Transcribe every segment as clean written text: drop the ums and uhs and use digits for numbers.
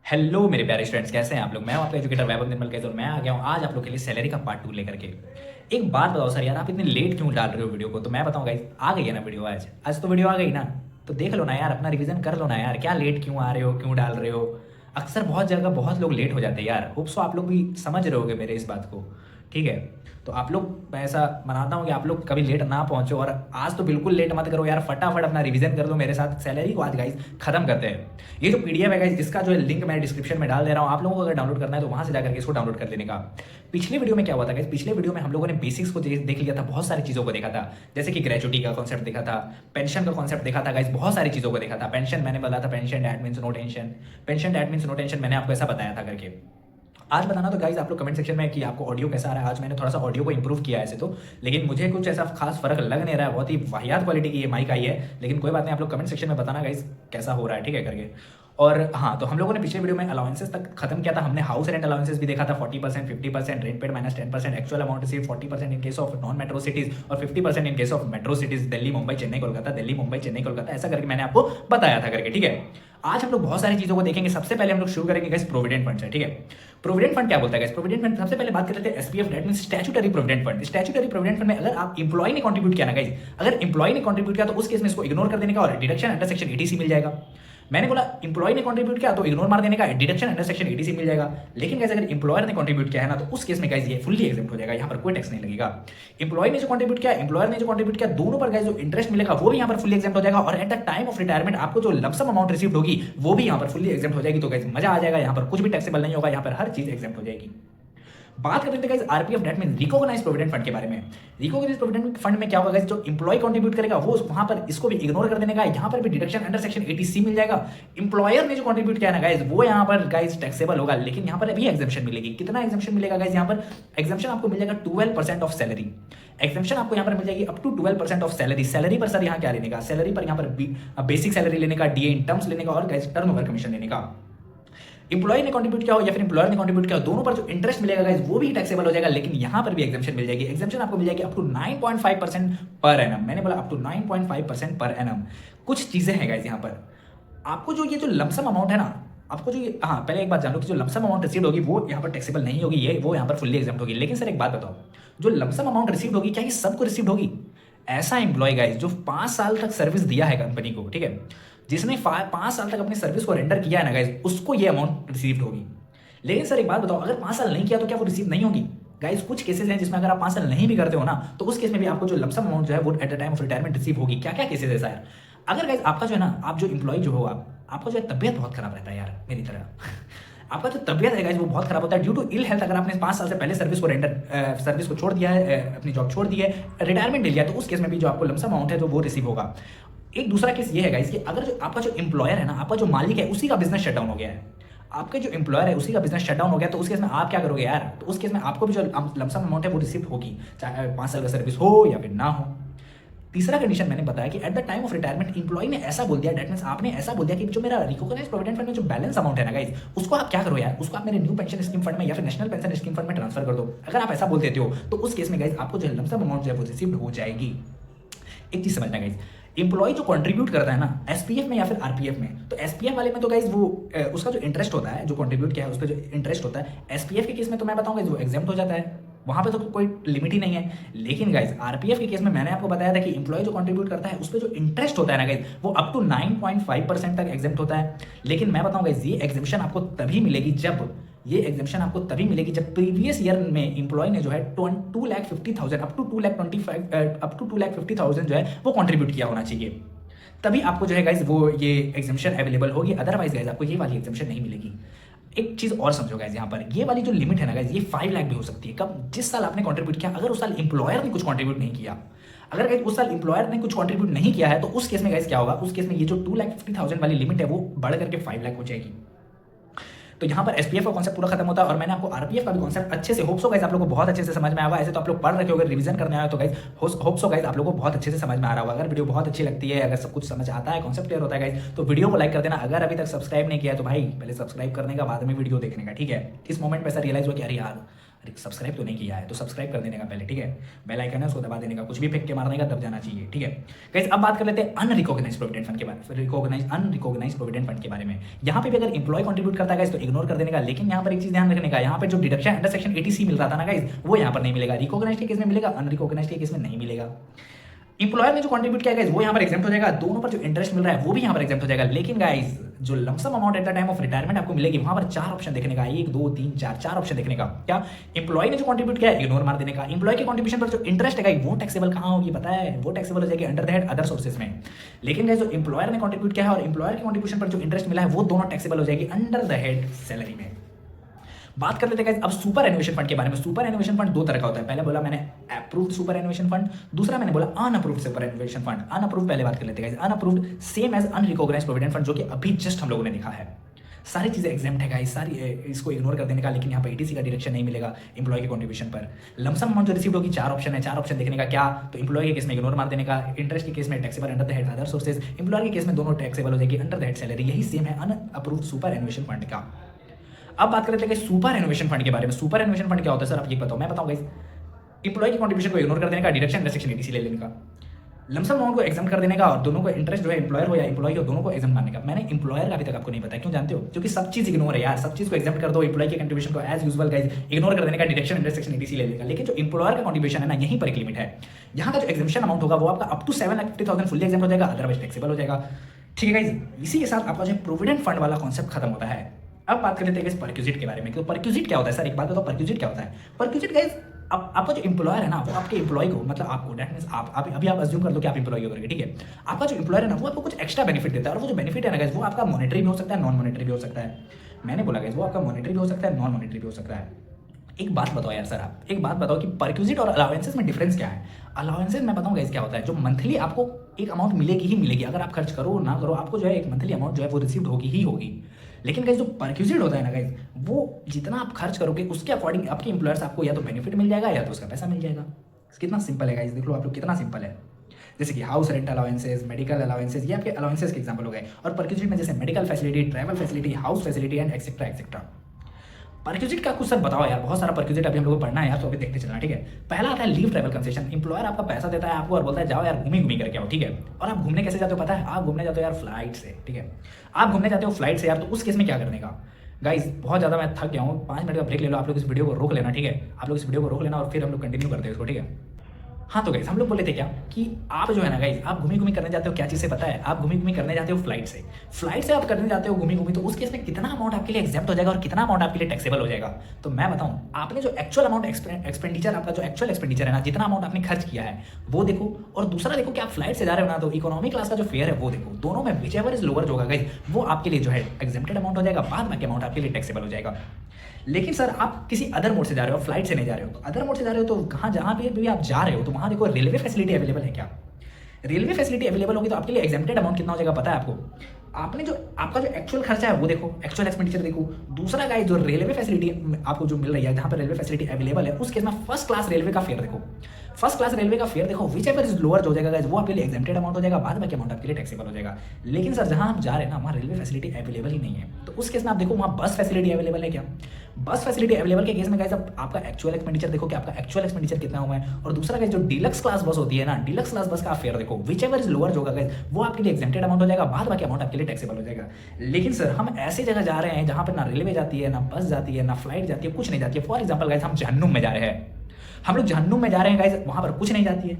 Hello मेरे प्यारे students, कैसे हैं आप लोग। मैं हूं आपका एजुकेटर वैभव निर्मल कैसे, और मैं आ गया हूं आज आप लोग के लिए सैलरी का पार्ट 2 लेकर के। एक बात बताओ सर यार, आप इतने लेट क्यों डाल रहे हो वीडियो को। तो मैं बताऊं गाइस, आ गई है ना वीडियो। आज आज तो वीडियो आ गई ना, तो देख लो ना यार, अपना रिवीजन कर लो ना यार। क्या लेट क्यों आ रहे हो, क्यों डाल रहे हो। अक्सर बहुत जगह बहुत लोग लेट हो जाते हैं यार। होप सो आप लोग भी समझ रहे होगे मेरे इस बात को, ठीक है। तो आप लोग, मैं ऐसा मनाता हूँ कि आप लोग कभी लेट ना पहुंचो, और आज तो बिल्कुल लेट मत करो यार। फटाफट अपना रिवीजन कर लो मेरे साथ। सैलरी को आज गाइस खत्म करते हैं। ये जो पीडीएफ है गाइस, इसका जो है लिंक मैं डिस्क्रिप्शन में डाल दे रहा हूँ। आप लोगों को अगर डाउनलोड करना है तो वहां से जाकर के इसको डाउनलोड कर लेने का। पिछले वीडियो में क्या हुआ था गाइस, पिछले वीडियो में हम लोगों ने बेसिक्स को देख लिया था, बहुत सारी चीज़ों को देखा था। जैसे कि ग्रेचुटी का कॉन्सेप्ट देखा था, पेंशन का कॉन्सेप्ट देखा था गाइस, बहुत सारी चीज़ों को देखा था। पेंशन मैंने बोला था, pension that means no tension, pension that means no tension, मैंने आपको ऐसा बताया था करके। आज बताना तो गाइज आप लोग कमेंट सेक्शन में कि आपको ऑडियो कैसा आ रहा है। आज मैंने थोड़ा सा ऑडियो को इंप्रूव किया है ऐसे तो, लेकिन मुझे कुछ ऐसा खास फर्क लग नहीं रहा है। बहुत ही वाहियात क्वालिटी की ये माइक आई है, लेकिन कोई बात नहीं, आप लोग कमेंट सेक्शन में बताना गाइज कैसा हो रहा है, ठीक है करके। और हाँ, तो हम लोगों ने पिछले वीडियो में अलाउंसेस तक खत्म किया था। हमने हाउस रेंट अलाउंसेस भी देखा था, 40%, 50%, rent paid minus 10%, actual amount receive 40% in case of non metro cities और 50% in case of metro cities, Delhi Mumbai Chennai Kolkata, Delhi Mumbai Chennai Kolkata, ऐसा करके मैंने आपको बताया था करके, ठीक है। आज हम लोग बहुत सारी चीजों को देखेंगे। सबसे पहले हम लोग शुरू करेंगे गाइस प्रोविडेंट फंड से, ठीक है। प्रोविडेंट फंड क्या बोलता है गाइस? प्रोविडेंट फंड सबसे पहले बात कर लेते हैं SPF, that means statutory provident fund. Statutory provident fund में अगर आप एम्प्लॉय ने कंट्रीब्यूट किया ना गाइस, अगर एम्प्लॉय ने कंट्रीब्यूट किया तो उस केस में इसको इग्नोर कर देने का और डिडक्शन अंडर सेक्शन 80 मिल जाएगा। मैंने बोला एम्प्लॉय ने कंट्रीब्यूट किया तो इग्नोर मार देने का, डिडक्शन अंडर सेक्शन 80 मिल जाएगा। लेकिन गाइस अगर एम्प्लॉयर ने कंट्रीब्यूट किया है ना, तो उस केस में गाइस ये फुल्ली एग्जेम्प्ट हो जाएगा, यहाँ पर कोई टैक्स नहीं लगेगा। एम्प्लॉय ने जो कंट्रीब्यूट किया, एम्प्लॉयर ने जो कंट्रीब्यूट किया, दोनों पर गाइस जो इंटरेस्ट मिलेगा वो भी यहाँ पर फुल्ली एग्जेम्प्ट हो जाएगा। और eight the time of retirement आपको जो लमसम अमाउंट रिसीव होगी वो भी यहाँ पर फुल्ली एग्जेम्प्ट हो जाएगी। तो गाइस मजा आ जाएगा, यहाँ पर कुछ भी टैक्सेबल नहीं होगा, यहाँ पर हर चीज एग्जेम्प्ट हो जाएगी। बात करते हैं guys RPF, that mean recognise provident fund के बारे में। रिकॉग्नाइज प्रोविडेंट फंड में क्या होगा गाइस, जो एम्प्लॉय कंट्रीब्यूट करेगा वो वहां पर इसको भी इग्नोर कर देने का, यहाँ पर भी डिडक्शन अंडर सेक्शन 80C मिल जाएगा। एम्प्लॉयर ने जो कंट्रीब्यूट किया ना गाइस, वो यहाँ पर गाइस टैक्सेबल होगा, लेकिन यहाँ पर अभी एग्जेम्पशन मिलेगी। कितना एग्जेम्पशन मिलेगा गाइस? यहाँ पर एग्जेम्पशन आपको मिल जाएगा 12% ऑफ सैलरी। एग्जेम्पशन आपको यहाँ पर मिल जाएगी up to 12% of salary. Salary पर सर यहाँ क्या लेने का? सैलरी पर यहाँ पर बेसिक सैलरी लेने का, डीए इन टर्म्स लेने का, और गाइस टर्नओवर कमीशन लेने का। एम्प्लॉय ने कंट्रीब्यूट किया हो या फिर एम्प्लॉयर ने कंट्रीब्यूट किया हो, दोनों पर जो इंटरेस्ट मिलेगा गाइस वो भी टैक्सेबल हो जाएगा, लेकिन यहां पर भी एग्जेम्पशन मिल जाएगी। एग्जेम्पशन आपको मिल जाएगी अप टू 9.5% पर एनम। मैंने बोला अप टू 9.5% पर एनम। कुछ चीजें हैं गाइस यहाँ पर। आपको जो ये जो लमसम अमाउंट है ना, आपको जो ये, हाँ पहले एक बात जान लो कि जो लमसम अमाउंट रिसीव होगी वो यहाँ पर टैक्सेबल नहीं होगी, ये वो यहाँ पर फुल्ली एग्जाम्प्ट होगी। लेकिन सर एक बात बताओ, जो लमसम अमाउंट रिसीव होगी क्या ये सबको रिसीव होगी? ऐसा एम्प्लॉय गाइस जो 5 साल तक सर्विस दिया है कंपनी को, ठीक है, जिसने 5 साल तक अपनी सर्विस को रेंडर किया है ना गाइस, उसको ये अमाउंट रिसीव होगी। लेकिन सर एक बात बताओ, अगर 5 साल नहीं किया तो क्या वो रिसीव नहीं होगी? गाइस कुछ केसेस हैं जिसमें अगर आप 5 साल नहीं भी करते हो ना, तो उस केस में भी आपको जो लमसम अमाउंट जो है वो eight the time of retirement receive होगी। क्या क्या केसेस ऐसा है? अगर गाइस आपका जो है ना, आप जो एम्प्लॉय जो हो, आपका जो है तबियत बहुत खराब रहता है यार मेरी तरह आपका जो तबियत है गाइस वो बहुत खराब होता है ड्यू टू इल हेल्थ। अगर आपने 5 साल से पहले सर्विस को छोड़ दिया है, अपनी जॉब छोड़ दी है, रिटायरमेंट ले लिया, तो उस केस में भी जो आपको लमसम अमाउंट है तो वो रिसीव होगा। एक दूसरा केस ये है गाइस कि अगर जो आपका जो एम्प्लॉयर है ना, आपका जो मालिक है, उसी का बिजनेस शटडाउन हो गया है, आपके जो एम्प्लॉयर है उसी का बिजनेस शटडाउन हो गया, तो उस केस में आप क्या करोगे यार? तो उस केस में आपको भी जो लमसम अमाउंट है वो रिसीव होगी, चाहे 5 साल का सर्विस हो या फिर ना हो। तीसरा कंडीशन मैंने बताया कि at the time of retirement employ ने ऐसा बोल दिया, दैट मींस आपने ऐसा बोल दिया कि जो मेरा रिकॉग्नाइज्ड प्रोविडेंट फंड में जो बैलेंस अमाउंट है ना गाइस, उसको आप क्या करो यार, उसको आप मेरे न्यू पेंशन स्कीम फंड में या फिर नेशनल पेंशन स्कीम फंड में ट्रांसफर कर दो। अगर आप ऐसा बोल देते हो तो उस केस में गाइस आपको जो लमसम अमाउंट जो है वो रिसीव हो जाएगी। एक चीज समझना गाइस, एम्प्लॉय जो कंट्रीब्यूट करता है ना एसपीएफ में या फिर आरपीएफ में, तो एसपीएफ वाले में तो गाइस वो उसका जो इंटरेस्ट होता है, जो कंट्रीब्यूट किया है उस पर जो इंटरेस्ट होता है, एसपीएफ के केस में तो मैं बताऊंगा वो एग्जाम्प्ट हो जाता है, वहां पे तो कोई लिमिट ही नहीं है। लेकिन गाइस आरपीएफ के केस में मैंने आपको बताया था कि एम्प्लॉय जो कंट्रीब्यूट करता है उस पर जो इंटरेस्ट होता है ना गाइस, वो अप टू 9.5% तक एग्जाम्प्ट होता है। लेकिन मैं बताऊंगा ये एग्जाम्पशन आपको तभी मिलेगी जब ये एग्जाम्पशन आपको तभी मिलेगी जब प्रीवियस ईयर में एम्प्लॉय ने जो है 2,50,000 अप टू 2,50,000 जो है वो कंट्रीब्यूट किया होना चाहिए, तभी आपको जो है गाइज वो ये एग्जाम्पशन अवेलेबल होगी। अदरवाइज गाइज आपको ये वाली एग्जाम्पशन नहीं मिलेगी। एक चीज और समझो गाइज, यहाँ पर ये वाली जो लिमिट है ना गाइज, ये 5 लाख भी हो सकती है। कब? जिस साल आपने कंट्रीब्यूट किया। अगर उस साल एम्प्लॉयर ने कुछ कंट्रीब्यूट नहीं किया, अगर गाइज उस साल एम्प्लॉयर ने कुछ कंट्रीब्यूट नहीं किया है, तो उस केस में गाइज क्या होगा? उस केस में ये जो 2,50,000 वाली लिमिट है वो बढ़ करके 5 लाख हो जाएगी। तो यहाँ पर एसपीएफ का कॉन्सेप्ट पूरा खत्म होता है, और मैंने आपको आरपीएफ का भी कॉन्सेप्ट अच्छे से, होप सो गाइस आप लोगों को बहुत अच्छे से समझ में आएगा। ऐसे तो आप लोग पढ़ रखे हो, अगर रिवीजन करने आए तो गाइस होप सो गाइस आप लोगों को बहुत अच्छे से समझ में आ रहा होगा। अगर वीडियो बहुत अच्छी लगती है, अगर सब कुछ समझ आता है, कॉन्सेप्ट क्लियर होता है गाइस, तो वीडियो को लाइक कर देना। अगर अभी तक सब्सक्राइब नहीं किया तो भाई पहले सब्सक्राइब करने का, बाद में वीडियो देखने का, ठीक है। इस मोमेंट पर ऐसा रियलाइज हुआ कि अरे यार सब्सक्राइब तो नहीं किया है तो सब्सक्राइब कर देने का पहले, ठीक है। बेल आइकन है उसको दबा देने का, कुछ भी फेंक के मारने का दब जाना चाहिए, ठीक है। गाइस अब बात कर लेते हैं अनरिकॉग्नाइज्ड प्रोविडेंट फंड के बारे में, अनरिकॉग्नाइज्ड प्रोविडेंट फंड के बारे में। यहाँ पे भी अगर इंप्लॉय कंट्रीब्यूट करता है गाइस तो इग्नोर कर देने का, लेकिन यहाँ पर एक चीज ध्यान रखने का, यहाँ पे जो डिडक्शन अंडर सेक्शन 80C मिल रहा था ना गाइस, वो यहाँ पर नहीं मिलेगा। रिकॉग्नाइज्ड के केस में मिलेगा, अनरिकॉग्नाइज्ड के केस में नहीं मिलेगा। इंप्लॉयर ने जो कंट्रीब्यूट किया गाइस वो यहाँ पर एग्जाम्प्ट हो जाएगा, दोनों पर जो इंटरेस्ट मिल रहा है वो भी यहाँ पर एग्जाम्प्ट हो जाएगा। लेकिन गाइस जो lump sum amount at the time of retirement आपको मिलेगी, वहां पर 4 ऑप्शन देखने का, 1 2 3 4 ऑप्शन देखने का। क्या इंप्लॉय ने जो कंट्रीब्यूट किया है इग्नोर मार देने का। इंप्लॉय के कंट्रीब्यूशन पर जो इंटरेस्ट है गाइस वो टैक्सेबल कहां होगी पता है, वो टैक्सेबल हो जाएगी under the head other sources में। लेकिन गाइस जो इंप्लॉयर ने कंट्रीब्यूट किया है और इंप्लॉयर के कंट्रीब्यूशन पर जो इंटरेस्ट मिला है वो दोनों टैक्सेबल हो जाएगी अंडर द हेड सैलरी में। बात कर लेते हैं अब सुपर एनुएशन फंड के बारे में। सुपर एनुएशन फंड 2 तरह का होता है, पहले बोला मैंने अप्रूव्ड सुपर एनुएशन फंड, दूसरा मैंने बोला unapproved superannuation fund. Unapproved पहले बात कर लेते हैं। Unapproved same as unrecognised provident fund, जो कि अभी जस्ट हम लोगों ने देखा है। सारी चीजें एग्जाम्प्ट है गाइस, सारी इसको इग्नोर कर देने का, लेकिन यहाँ पर 80C का डायरेक्शन नहीं मिलेगा इंप्लॉय के कंट्रीब्यूशन पर। लमसम अमाउंट जो रिसीव होगी 4 ऑप्शन है, 4 ऑप्शन देखने का। क्या तो इंप्लॉय के केस में इग्नोर मार देने का, इंटरेस्ट के केस में taxable under the head other sources, employer के केस में दोनों टैक्सेबल हो जाएगी अंडर द हेड सैलरी। यही सेम है अनअप्रूव्ड सुपर एनुएशन फंड का। अब बात करते हैं सुपर एनुएशन फंड के बारे में। सुपर एनुएशन फंड क्या होता है सर, आप ये बताओ। मैं बताऊं गाइस, इंप्लॉय की कंट्रीब्यूशन को इग्नोर कर देने का, डिडक्शन अंडर सेक्शन 80C ले लेने का, लमसम अमाउंट को एग्जाम कर देने का, और दोनों को इंटरेस्ट जो है इंप्लॉयर हो या इंप्लॉय हो दोनों को एग्जाम मानने का। मैंने इंप्लॉयर का अभी तक आपको नहीं बताया, क्यों जानते हो? क्योंकि सब चीज इग्नोर है यार, सब चीज को एग्जाम कर दो, इंप्लॉय के कंट्रीब्यूशन को एज यूजुअल गाइस इग्नोर कर देने का, डिडक्शन अंडर सेक्शन 80C ले लेगा। लेकिन जो इंप्लॉयर का कंट्रीब्यूशन है ना, यहीं पर एक लिमिट है। यहाँ का जो एग्जामिशन अमाउंट होगा वो आपका अप टू 7,50,000 फुल्ली एग्जाम हो जाएगा, अदरवाइज टैक्सेबल हो जाएगा, ठीक है गाइस। इसी के साथ आपका जो प्रोविडेंट फंड वाला कॉन्सेप्ट खत्म होता है। अब बात कर लेते हैं परक्यूजिट के बारे में। तो परक्यूजिट क्या होता है सर, एक बात बताओ, परक्यूजिट क्या होता है? परक्यूजिट गाइस, अब आपका जो एम्प्लॉयर है ना वो आपके एम्प्लॉय को, मतलब आपको, दैट मींस आप अभी आप अज्यूम कर लो कि आप एम्प्लॉय हो करके, ठीक है। आपका जो एम्प्लॉयर है ना वो आपको कुछ एक्स्ट्रा बेनिफिट देता है, और वो जो बेनिफिट है ना गाइस वो आपका मॉनेटरी भी हो सकता है, नॉन मॉनेटरी भी हो सकता है। मैंने बोला गाइस वो आपका मॉनेटरी भी हो सकता है, नॉन मॉनेटरी भी हो सकता है। एक बात बताओ यार सर, आप एक बात बताओ कि परक्यूजिट और अलाउंसेस में डिफरेंस क्या है? अलाउंसेस मैं बताऊं गाइस क्या होता है, जो मंथली आपको एक अमाउंट मिलेगी ही मिलेगी, अगर आप खर्च करो ना करो आपको जो है एक मंथली अमाउंट जो है वो रिसीव होगी ही होगी। लेकिन गाइस जो परक्यूजिट होता है ना गाइस, वो जितना आप खर्च करोगे उसके अकॉर्डिंग आपके एम्प्लॉयर से आपको या तो बेनिफिट मिल जाएगा या तो उसका पैसा मिल जाएगा। कितना सिंपल है गाइस, देख लो आप लोग कितना सिंपल है। जैसे कि house rent allowances, medical allowances, ये आपके अलाउंसेस के एग्जांपल हो गए। और परक्यूजिट में जैसे medical facility, travel facility, house facility and etcetera etcetera. Perquisite का कुछ सर बताओ यार, बहुत सारा परक्यूजिट अभी हम लोग को पढ़ना है यार, तो अभी देखते चलना, ठीक है। पहला आता है लीव ट्रैवल कंसेशन। इंप्लॉयर आपका पैसा देता है आपको और बोलता है जाओ यार घूमी करके आओ, ठीक है। और आप घूमने कैसे जाते हो पता है? आप घूमने जाते हो यार फ्लाइट से, ठीक है। आप घूमने जाते हो फ्लाइट से यार, तो उस केस में क्या करने का गाइस? बहुत ज़्यादा मैं थक गया हूँ, 5 मिनट का ब्रेक ले लो, आप लोग इस वीडियो को रोक लेना, ठीक है। आप लोग इस वीडियो को रोक लेना और फिर हम लोग कंटिन्यू करते हैं इसको, ठीक है। हाँ तो गाइस हम लोग बोले थे क्या कि आप जो है ना गाइस, आप घूमी करने जाते हो क्या चीज़ से पता है? आप घूमी करने जाते हो फ्लाइट से। फ्लाइट से आप करने जाते हो घूमी, तो उस केस में कितना अमाउंट आपके लिए एग्जाम्प्ट हो जाएगा और कितना अमाउंट आपके लिए टैक्सेबल हो जाएगा? तो मैं बताऊं, आपने जो एक्चुअल अमाउंट एक्सपेंडिचर, आपका जो एक्चुअल एक्सपेंडिचर है ना, जितना अमाउंट आपने खर्च किया है वो देखो, और दूसरा देखो कि आप फ्लाइट से जा रहे हो ना, तो इकोनॉमी क्लास का जो फेयर है वो देखो। दोनों में विच एवर इज लोअर जो होगा गाइस वो आपके लिए जो है एग्जेम्प्टेड अमाउंट हो जाएगा, बाद में अमाउंट आपके लिए टैक्सेबल हो जाएगा। लेकिन सर आप किसी अदर मोड से जा रहे हो, फ्लाइट से नहीं जा रहे हो, तो अदर मोड से जा रहे हो तो कहाँ, जहाँ पे भी आप जा रहे हो तो वहाँ देखो रेलवे फैसिलिटी अवेलेबल है क्या? रेलवे फैसिलिटी अवेलेबल होगी तो आपके लिए एग्जेम्प्टेड अमाउंट कितना हो जाएगा पता है आपको? आपने जो आपका जो एक्चुअल खर्चा है वो देखो, एक्चुअल एक्सपेंडिचर देखो। दूसरा गाइस जो रेलवे फैसिलिटी आपको जो मिल रही है, जहाँ पर रेलवे फैसिलिटी अवेलेबल है, उस केस में फर्स्ट क्लास रेलवे का फेयर देखो, फर्स्ट क्लास रेलवे का फेयर देखो, विच एवर इज लोअर जो हो जाएगा गाइस वो आपके लिए एग्जेम्प्टेड अमाउंट हो जाएगा, बाद में अमाउंट आपके लिए टैक्सेबल हो जाएगा। लेकिन सर जहाँ आप जा रहे हैं ना वहाँ रेलवे फैसिलिटी अवेलेबल ही नहीं है, तो उस केस में आप देखो वहाँ बस फैसिलिटी अवेलेबल है क्या? बस फैसिलिटी अवेलेबल के केस में गाइस आपका एक्चुअल एक्सपेंडिचर देखो कि आपका एक्चुअल एक्सपेंडिचर कितना हुआ है। और दूसरा गाइस जो डीलक्स क्लास बस होती है ना, डीलक्स क्लास बस का फेयर देखो, विच एवर इज लोअर जो होगा गाइस वो आपके लिए एग्जेम्प्टेड अमाउंट हो जाएगा, बाद बाकी अमाउंट आपके लिए टैक्सेबल हो जाएगा। लेकिन सर हम ऐसे जगह जा रहे हैं जहाँ पर ना रेलवे जाती है, ना बस जाती है, ना फ्लाइट जाती है, कुछ नहीं जाती है। फॉर एग्जाम्पल गाइस हम जहन्नुम में जा रहे हैं, हम लोग जहन्नुम में जा रहे हैं गाइस, वहाँ पर कुछ नहीं जाती है,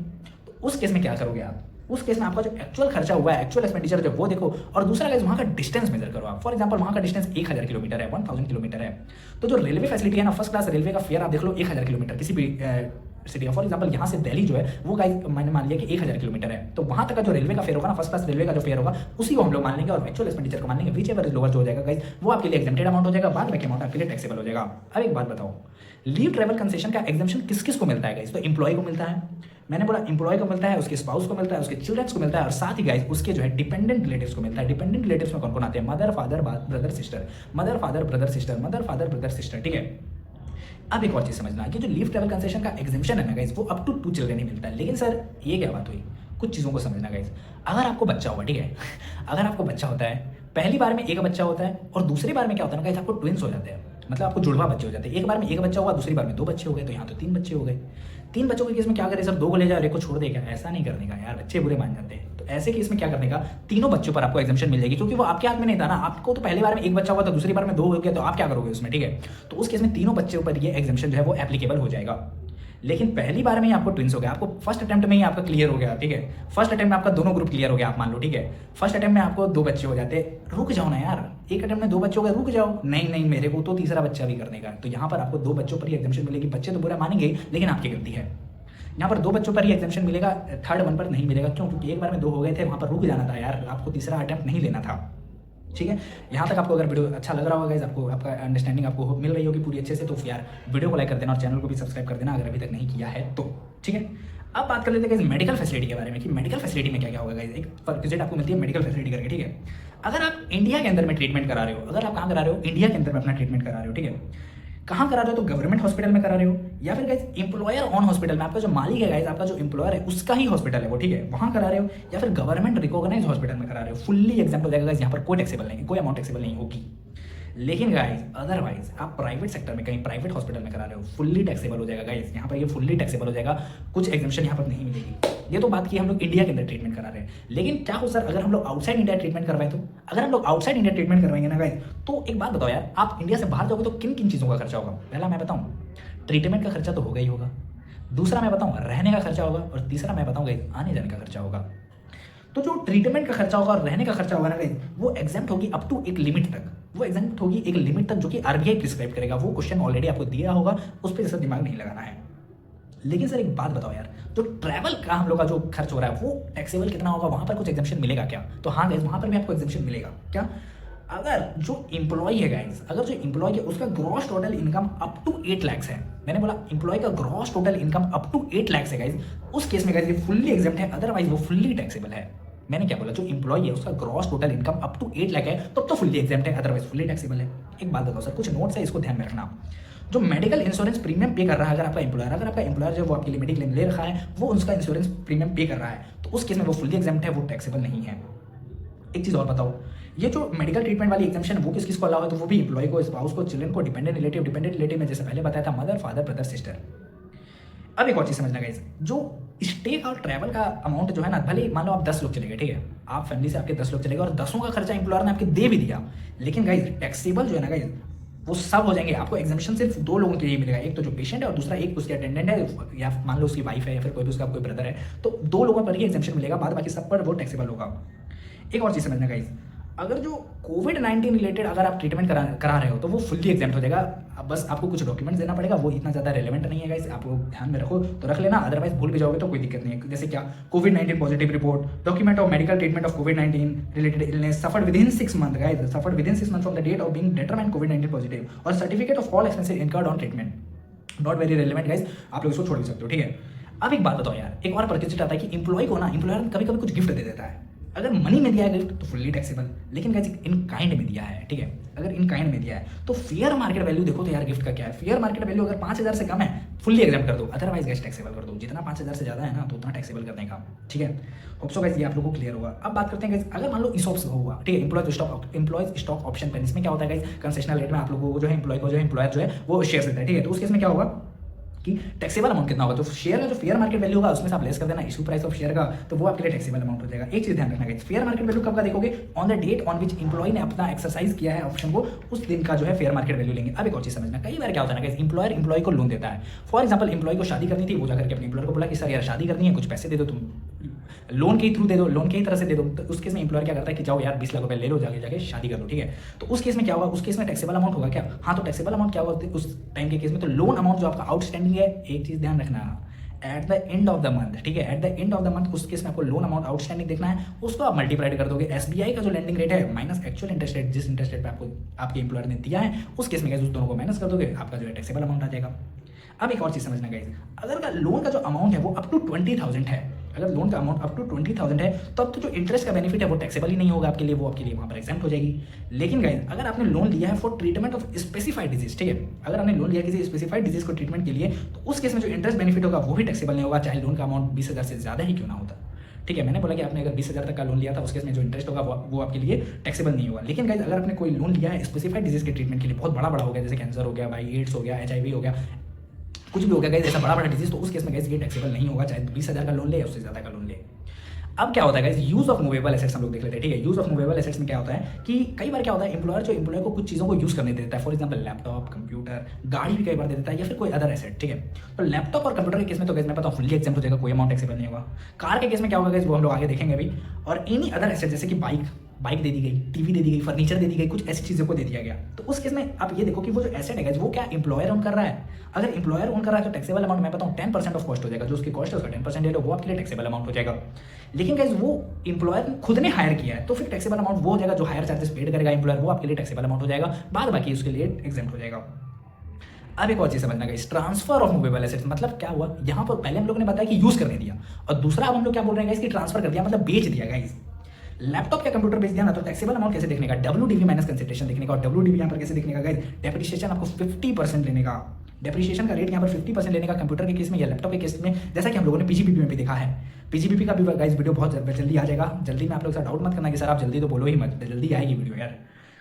तो उस केस में क्या करोगे आप? उस केस में आपका जो एक्चुअल खर्चा हुआ है, एक्चुअल एक्सपेंडिचर जो वो देखो, और दूसरा गाइस वहाँ का डिस्टेंस मेजर करो आप। फॉर एग्जांपल वहाँ का डिस्टेंस 1000 किलोमीटर है, 1000 किलोमीटर है, तो जो रेलवे फैसिलिटी है ना, फर्स्ट क्लास रेलवे का फेयर आप देख लो 1000 किलोमीटर किसी भी सिटी। फॉर एग्जांपल यहाँ से दिल्ली जो है वो गाइस मैंने मान लिया कि 1000 किलोमीटर है, तो वहाँ तक का जो रेलवे का फेयर होगा ना, फर्स्ट क्लास रेलवे का जो फेयर होगा उसी को हम लोग मान लेंगे और एक्चुअल एक्सपेंडिचर को मान लेंगे, विच एवर इज लोअर जो हो जाएगा गाइस वो आपके लिए एग्जेम्प्टेड अमाउंट हो जाएगा, बाद में अमाउंट आपके लिए टैक्सेबल हो जाएगा। अब एक बात बताओ, लीव ट्रैवल कंसेशन का एग्जाम्पशन किस किस को मिलता है गाइस? तो एम्प्लॉय को मिलता है, मैंने बोला एम्प्लॉय को मिलता है, उसके स्पाउस को मिलता है, उसके चिल्ड्रंस को मिलता है, और साथ ही गाइस उसके जो है डिपेंडेंट रिलेटिव्स को मिलता है। डिपेंडेंट रिलेटिव्स में कौन कौन आते हैं? Mother father brother sister, mother father brother sister, mother father brother sister, ठीक है। अब एक और चीज समझना कि जो लीव ट्रैवल कंसेशन का एग्जेम्पशन है ना गाइस वो अप टू 2 चिल्ड्रन ही मिलता है। लेकिन सर ये क्या बात हुई, कुछ चीज़ों को समझना गाइस। अगर आपको बच्चा हुआ, ठीक है, अगर आपको बच्चा होता है, पहली बार में एक बच्चा होता है और दूसरी बार में क्या होता है ना गाइस आपको ट्विंस हो जाते हैं। मतलब आपको जुड़वा बच्चे हो जाते हैं। एक बार में एक बच्चा हुआ, दूसरी बार में 2 बच्चे हो गए, तो यहाँ तो 3 बच्चे हो गए। 3 बच्चों के केस में क्या करें सर, 2 को ले जाओ और 1 को छोड़ दे क्या? ऐसा नहीं करने का यार, बच्चे बुरे मान जाते हैं। तो ऐसे केस में क्या करने का, तीनों बच्चों पर आपको एग्जाम्पशन मिल जाएगी, क्योंकि वो आपके हाथ में नहीं था ना। आपको तो पहली बार में 1 बच्चा हुआ, तो दूसरी बार में 2 हो गया, तो आप क्या करोगे उसमें, ठीक है। तो उस केस में तीनों बच्चों पर ये एग्जाम्पशन जो है वो एप्लीकेबल हो जाएगा। लेकिन पहली बार में ही आपको ट्विंस हो गया, आपको फर्स्ट अटेम्प्ट में ही आपका क्लियर हो गया, ठीक है। फर्स्ट अटेम्प्ट में आपका दोनों ग्रुप क्लियर हो गया, आप मान लो, ठीक है। फर्स्ट अटेम्प्ट में आपको 2 बच्चे हो जाते, रुक जाओ ना यार, एक अटेम्प्ट में 2 बच्चे हो गए, रुक जाओ। नहीं नहीं, मेरे को तो तीसरा बच्चा भी करने का है। तो यहाँ पर आपको 2 बच्चों पर ही एग्जाम्पशन मिलेगी। बच्चे तो बुरा मानेंगे, लेकिन आपकी गलती है। यहाँ पर 2 बच्चों पर ही एग्जाम्पशन मिलेगा, थर्ड वन पर नहीं मिलेगा। क्यों? क्योंकि एक बार में 2 हो गए थे, वहाँ पर रुक जाना था यार, आपको तीसरा अटेम्प्ट नहीं लेना था, ठीक है। यहाँ तक आपको अगर वीडियो अच्छा लग रहा होगा गाइस, आपको आपका अंडरस्टैंडिंग आपको मिल रही होगी पूरी अच्छे से, तो यार वीडियो को लाइक कर देना और चैनल को भी सब्सक्राइब कर देना अगर अभी तक नहीं किया है तो, ठीक है। अब बात कर लेते हैं गाइस मेडिकल फैसिलिटी के बारे में कि मेडिकल फैसिलिटी में क्या क्या होगा गाइस। एक विजिट आपको मिलती है मेडिकल फैसिलिटी करके, ठीक है। अगर आप इंडिया के अंदर में ट्रीटमेंट करा रहे हो, अगर आप कहाँ करा रहे हो, इंडिया के अंदर में अपना ट्रीटमेंट करा रहे हो, ठीक है। कहाँ करा रहे हो, तो गवर्नमेंट हॉस्पिटल में करा रहे हो, या फिर गाइस एम्प्लॉयर ऑन हॉस्पिटल में, आपका जो मालिक है गाइस, आपका जो एम्प्लॉयर है उसका ही हॉस्पिटल है वो, ठीक है, वहाँ करा रहे हो, या फिर गवर्नमेंट रिकॉग्नाइज हॉस्पिटल में करा रहे हो, फुल्ली एग्जाम्पल हो जाएगा गाइस। यहाँ पर कोई टैक्सेबल नहीं, कोई अमाउंट टैक्सेबल नहीं होगी। लेकिन गाइस अदरवाइज आप प्राइवेट सेक्टर में कहीं प्राइवेट हॉस्पिटल में करा रहे हो, फुल्ली टैक्सेबल हो जाएगा गाइस। यहाँ पर ये फुल्ली टैक्सेबल हो जाएगा, कुछ एग्जाम्पशन यहाँ पर नहीं मिलेगी। ये तो बात की हम लोग इंडिया के अंदर ट्रीटमेंट करा रहे हैं। लेकिन क्या हो सर, अगर हम लोग आउटसाइड इंडिया ट्रीटमेंट करवाएं, तो अगर हम लोग आउटसाइड इंडिया ट्रीटमेंट करवाएंगे ना गाइस, तो एक बात बताओ यार, आप इंडिया से बाहर जाओगे तो किन किन चीज़ों का खर्चा होगा। पहला मैं बताऊँ, ट्रीटमेंट का खर्चा तो होगा ही होगा। दूसरा मैं बताऊँ, रहने का खर्चा होगा। और तीसरा मैं बताऊँ गाइस, आने जाने का खर्चा होगा। तो जो ट्रीटमेंट का खर्चा होगा और रहने का खर्चा होगा ना गाइस, वो एग्जाम्प्ट होगी अप टू एक लिमिट तक, वो एग्जाम्प्ट होगी एक लिमिट तक, जो कि आरबीआई प्रिस्क्राइब करेगा। वो क्वेश्चन ऑलरेडी आपको दिया होगा, उस पर जैसा दिमाग नहीं लगाना है। लेकिन सर एक बात बताओ यार, तो ट्रैवल का हम लोग का जो खर्च हो रहा है वो टैक्सेबल कितना होगा, वहाँ पर कुछ एग्जाम्पशन मिलेगा क्या? तो हाँ गाइस, वहाँ पर भी आपको एग्जाम्पशन मिलेगा। क्या? अगर जो एम्प्लॉय है गाइस, अगर जो एम्प्लॉय है उसका gross total income up to 8 lakh है, मैंने बोला एम्प्लॉय का gross total income up to 8 lakh है गाइस, उस केस में गाइस ये फुल्ली एग्जाम्प्ट है, अदरवाइज वो फुल्ली टैक्सेबल है। मैंने क्या बोला, जो एम्प्लॉय है उसका gross total income up to 8 lakh है, तब तो फुल्ली एग्जाम्प्ट है, अदरवाइज फुल्ली टैक्सेबल है। एक बात बताओ सर, कुछ नोट्स है, इसको ध्यान में रखना। जो मेडिकल इंश्योरेंस प्रीमियम पे कर रहा है, अगर आपका एम्प्लॉयर जो वो आपके लिए मेडिक्लेम ले रखा है, वो उसका इंश्योरेंस प्रीमियम पे कर रहा है, तो उस केस में वो फुल्ली एग्जाम्प्ट है, वो टैक्सेबल नहीं है। एक चीज़ और बताओ, ये जो मेडिकल ट्रीटमेंट वाली एग्जाम्पशन वो किस को अलाउ है, तो वो भी एम्प्लॉय को, स्पाउस को, चिल्ड्रन को, डिपेंडेंट रिलेटिव में जैसे पहले बताया था, मदर, फादर, ब्रदर, सिस्टर। अब एक और चीज़ समझना गाइस, जो स्टे और ट्रैवल का अमाउंट जो है ना, भले मान लो आप 10 लोग चले गए, ठीक है, आप फैमिली से आपके 10 लोग चले गए और 10 का खर्चा एम्प्लॉयर ने आपके दे भी दिया, लेकिन गाइस टैक्सेबल जो है ना गाइस, वो सब हो जाएंगे। आपको एग्जाम्पशन सिर्फ 2 लोगों के लिए मिलेगा, एक तो जो पेशेंट है और दूसरा एक उसके अटेंडेंट है, या मान लो उसकी वाइफ है, या फिर कोई भी उसका कोई ब्रदर है, तो 2 लोगों पर ही एग्जाम्पशन मिलेगा, बाद बाकी सब पर वो टैक्सेबल होगा। एक और चीज़ समझना गाइस, अगर जो कोविड-19 रिलेटेड अगर आप ट्रीटमेंट करा रहे हो, तो वो फुल्ली एग्जाम्प्ट हो जाएगा। अब बस आपको कुछ डॉक्यूमेंट्स देना पड़ेगा, वो इतना ज़्यादा रेलेवेंट नहीं है गाइस, आप लोग ध्यान में रखो तो रख लेना, अदरवाइज भूल भी जाओगे तो कोई दिक्कत नहीं है। जैसे क्या, COVID positive report, document of medical treatment of COVID related illness suffered within 6 month guys, suffered within 6 month from the date of being determined COVID positive, और certificate of all expenses incurred on treatment. Not very relevant guys, आप लोग इसको छोड़ भी सकते हो, ठीक है। अब एक बात बताओ यार, एक और परिचित आता है कि एम्प्लॉय को ना, एम्प्लॉयर कभी कभी कुछ गिफ्ट दे देता है। अगर मनी में दिया है गिफ्ट तो फुल्ली टैक्सेबल, लेकिन गाइस इन काइंड में दिया है, ठीक है, अगर इन काइंड में दिया है तो फेयर मार्केट वैल्यू देखो तो यार गिफ्ट का क्या है। फेयर मार्केट वैल्यू अगर 5000 से कम है, फुल्ली एग्जाम्प्ट कर दो, अदरवाइज गाइस टैक्सेबल कर दो। जितना 5000 से ज़्यादा है ना, तो उतना टैक्सेबल करने का, ठीक है। होप सो गाइस ये आप लोगों को क्लियर होगा। अब बात करते हैं गाइस, अगर मान लो ESOPs हुआ, ठीक है, एम्प्लॉयज स्टॉक ऑप्शन प्लान, इसमें क्या होता है गाइस, कंसेशनल रेट में आप लोगों को जो है एम्प्लॉयर जो है वो शेयर देता है, ठीक है। तो उस केस में क्या होगा कि टैक्सेबल अमाउंट कितना होगा, तो शेयर का जो फेयर मार्केट वैल्यू होगा उसमें से आप लेस कर देना इशू प्राइस ऑफ शेयर का, तो वो आपके लिए टैक्सेबल अमाउंट हो जाएगा। एक चीज ध्यान रखना गाइस, फेयर मार्केट वैल्यू कब का देखोगे, on the date on which employ ने अपना एक्सरसाइज किया है ऑप्शन को, उस दिन का जो है फेयर मार्केट वैल्यू लेंगे। अब एक और चीज समझना, कई बार क्या होता है ना गाइस, एम्प्लॉयर एम्प्लॉय को लोन देता है। फॉर एग्जांपल एम्प्लॉय को शादी करनी थी, वो जाकर के अपने एम्प्लॉयर को बोला कि सर यार शादी करनी है, कुछ पैसे दे दो, तुम लोन के थ्रू दे दो, लोन के ही तरह से दे दो। तो उस केस में एम्प्लॉयर क्या करता है कि जाओ यार 20 लाख रुपए ले लो, जाके शादी कर दो, ठीक है। तो उस केस में क्या होगा, उस केस में टैक्सेबल अमाउंट होगा क्या, हाँ, तो टैक्सेबल अमाउंट क्या होगा उस टाइम के केस में, तो लोन अमाउंट जो आपका आउटस्टैंडिंग है, एक चीज ध्यान रखना, at the end of the month, ठीक है, at the end of the month उस केस में आपको लोन अमाउंट आउटस्टैंडिंग देखना है, उसको आप मल्टीप्लाइड कर दोगे एसबीआई का जो लेंडिंग रेट है माइनस एक्चुअल इंटरेस्ट रेट, जिस इंटरेस्ट रेट पे आपको आपके एम्प्लॉयर ने दिया है, उस केस में गाइस उस दोनों को माइनस कर दोगे, आपका जो है टैक्सेबल अमाउंट आ जाएगा। अब एक और चीज समझना गाइस, अगर का लोन का जो अमाउंट है वो अप टू 20,000 है, अगर लोन का अमाउंट अप टू 20,000 है, तब तो जो इंटरेस्ट का बेनिफिट है वो टैक्सेबल ही नहीं होगा आपके लिए, वो आपके लिए वहाँ पर एग्जाम्प्ट हो जाएगी। लेकिन गाइस अगर आपने लोन लिया है for treatment of specified disease, ठीक है, अगर आपने लोन लिया किसी स्पेसिफाइड डिजीज को ट्रीटमेंट के लिए, तो उस केस में जो इंटरेस्ट बेनिफिट होगा वो भी टैक्सेबल नहीं होगा, चाहे लोन का अमाउंट 20,000 से ज़्यादा ही क्यों ना होता, ठीक है, मैंने बोला कि आपने अगर 20,000 तक का लोन लिया था, उस केस में जो इंटरेस्ट होगा वो आपके लिए टैक्सेबल नहीं होगा। लेकिन गाइस अगर आपने कोई लोन लिया है स्पेसिफाइड डिजीज के ट्रीटमेंट के लिए, बहुत बड़ा हो गया, जैसे कैंसर हो गया भाई, एड्स हो गया, HIV हो गया, कुछ भी हो गया गाइस, ऐसा बड़ा डिजीज, तो उस केस में गाइस ये टैक्सेबल नहीं होगा, चाहे 20,000 का लोन ले या उससे ज़्यादा का लोन ले। अब क्या होता है guys, use of movable assets हम लोग देख लेते हैं। ठीक है, यूज ऑफ मूवेबल एसेट्स में क्या होता है कि कई बार क्या होता है, एम्प्लॉयर जो एम्प्लॉय को कुछ चीज़ों को यूज करने देता है, फॉर एग्जांपल लैपटॉप, कंप्यूटर, गाड़ी भी कई बार दे देता है, या फिर कोई अदर एसेट। ठीक है, तो लैपटॉप और कंप्यूटर के केस में तो गाइस मैं पता हूँ फुल्ली एग्जाम्प्ट हो जाएगा, कोई अमाउंट टैक्सेबल नहीं होगा। कार के केस में क्या होगा गाइस, वो हम लोग आगे देखेंगे अभी। और एनी अदर एसेट जैसे कि बाइक दे दी गई, टीवी दे दी गई, फर्नीचर दे दी गई, कुछ ऐसी चीज़ों को दे दिया गया, तो उस केस में आप ये देखो कि वो जो एसेट है गाइस वो क्या एम्प्लॉयर ओन कर रहा है। अगर एम्प्लॉयर ओन कर रहा है तो टैक्सेबल अमाउंट मैं बताऊँ 10% ऑफ कॉस्ट हो जाएगा, जो उसकी कॉस्ट है उसका 10% ले लो, वो आपके लिए टैक्सेबल अमाउंट हो जाएगा। लेकिन गाइस वो एम्प्लॉयर खुद ने हायर किया है, तो फिर टैक्सेबल अमाउंट वो हो जाएगा, जो हायर चार्जेस पेड करेगा एम्प्लॉयर, वो आपके लिए टैक्सेबल अमाउंट हो जाएगा, बाद बाकी उसके लिए एग्जाम्प्ट हो जाएगा। अब एक और चीज समझना guys, transfer of movable assets मतलब क्या हुआ, यहाँ पर पहले हम लोगों ने बताया कि यूज करने दिया, और दूसरा अब हम लोग क्या बोल रहे हैं गाइस कि ट्रांसफर कर दिया, मतलब बेच दिया गाइस। लैपटॉप या कंप्यूटर बेच दिया ना, तो टैक्सेबल अमाउंट कैसे देखने का, WDV माइनस कंसिडरेशन देखने का। और WDV यहाँ पर कैसे देखने का गाइस, डेप्रिसिएशन आपको 50% लेने का, डेप्रिसिएशन का रेट यहाँ पर 50% लेने का कंप्यूटर के केस में या लैपटॉप के केस में, जैसा कि हम लोगों ने PGBP में भी देखा है। PGBP का भी गाइस वीडियो बहुत जल्दी आ जाएगा, जल्दी में आप लोग से डाउट मत करना कि सर आप जल्दी तो बोलो ही मत, जल्दी आएगी वीडियो यार।